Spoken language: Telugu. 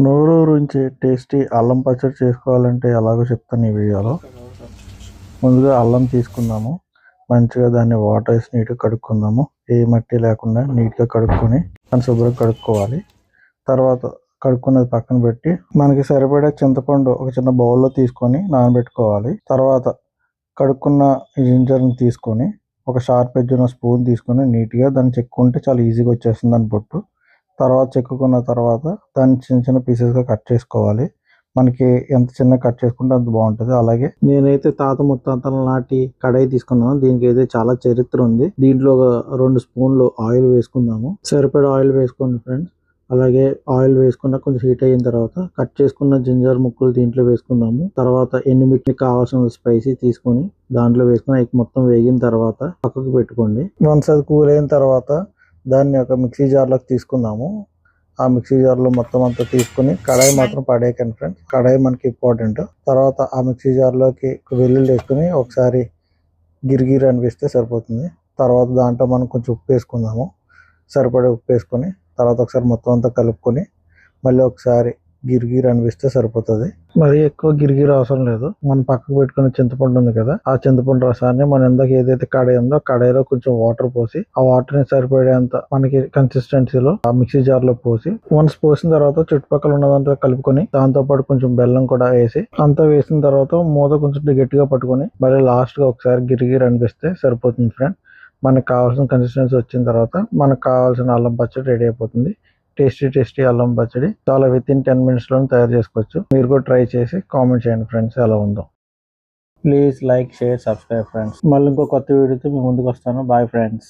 నోరూరించి టేస్టీ అల్లం పచ్చడి చేసుకోవాలంటే ఎలాగో చెప్తాను ఈ వీడియోలో. ముందుగా అల్లం తీసుకుందాము. మంచిగా దాన్ని వాటర్ వేసి నీట్గా కడుక్కుందాము. ఏ మట్టి లేకుండా నీట్గా కడుక్కొని దాన్ని శుభ్రంగా కడుక్కోవాలి. తర్వాత కడుక్కున్నది పక్కన పెట్టి మనకి సరిపడే చింతపండు ఒక చిన్న బౌల్లో తీసుకొని నానబెట్టుకోవాలి. తర్వాత కడుక్కున్న జింజర్ని తీసుకొని ఒక షార్ప్ ఎడ్జ్ ఉన్న స్పూన్ తీసుకొని నీట్గా దాన్ని చెక్కుంటే చాలా ఈజీగా వచ్చేస్తుంది దాని పొట్టు. తర్వాత చెక్కుకున్న తర్వాత దాన్ని చిన్న చిన్న పీసెస్గా కట్ చేసుకోవాలి. మనకి ఎంత చిన్న కట్ చేసుకుంటే అంత బాగుంటుంది. అలాగే నేనైతే తాత ముత్తాతల నాటి కడాయి తీసుకున్నాను. దీనికి అయితే చాలా చరిత్ర ఉంది. దీంట్లో ఒక 2 స్పూన్లు ఆయిల్ వేసుకుందాము. సరిపడా ఆయిల్ వేసుకోండి ఫ్రెండ్స్. అలాగే ఆయిల్ వేసుకున్న కొంచెం హీట్ అయిన తర్వాత కట్ చేసుకున్న జింజర్ ముక్కలు దీంట్లో వేసుకుందాము. తర్వాత ఎండుమిర్చి కావాల్సిన స్పైసీ తీసుకొని దాంట్లో వేసుకుని మొత్తం వేగిన తర్వాత పక్కకు పెట్టుకోండి. వన్స్ అది కూల్ అయిన తర్వాత దాన్ని ఒక మిక్సీ జార్లోకి తీసుకుందాము. ఆ మిక్సీ జార్లో మొత్తం అంతా తీసుకుని కడాయి మాత్రం పడేయకండి ఫ్రెండ్స్. కడాయి మనకి ఇంపార్టెంట్. తర్వాత ఆ మిక్సీ జార్లోకి వెల్లుల్లి వేసుకుని ఒకసారి గిరిగిరి అనిపిస్తే సరిపోతుంది. తర్వాత దాంట్లో మనం కొంచెం ఉప్పు వేసుకుందాము. సరిపడే ఉప్పు వేసుకొని తర్వాత ఒకసారి మొత్తం అంతా కలుపుకొని మళ్ళీ ఒకసారి గిరిగిరి అనిపిస్తే సరిపోతుంది. మరి ఎక్కువ గిరిగిరి అవసరం లేదు. మనం పక్కకు పెట్టుకునే చింతపండు ఉంది కదా, ఆ చింతపండు రసాన్ని మనం ఇందాక ఏదైతే కడాయి ఉందో కడాయిలో కొంచెం వాటర్ పోసి ఆ వాటర్ ని సరిపడేంత మనకి కన్సిస్టెన్సీలో ఆ మిక్సీ జార్ లో పోసి వన్స్ పోసిన తర్వాత చుట్టుపక్కల ఉన్నదంతా కలుపుకొని దాంతో పాటు కొంచెం బెల్లం కూడా వేసి అంతా వేసిన తర్వాత మూత కొంచెం గట్టిగా పట్టుకొని మళ్ళీ లాస్ట్ గా ఒకసారి గిరిగిరి అనిపిస్తే సరిపోతుంది ఫ్రెండ్. మనకు కావాల్సిన కన్సిస్టెన్సీ వచ్చిన తర్వాత మనకు కావాల్సిన అల్లం పచ్చడి రెడీ అయిపోతుంది. టేస్టీ అల్లం పచ్చడి చాలా విత్ ఇన్ 10 minutes లో తయారు చేసుకోవచ్చు. మీరు కూడా ట్రై చేసి కామెంట్ చేయండి ఫ్రెండ్స్ ఎలా ఉందో. Please like, share, subscribe friends. మళ్ళీ ఇంకో కొత్త వీడియోతో మీ ముందుకు వస్తాను. Bye friends.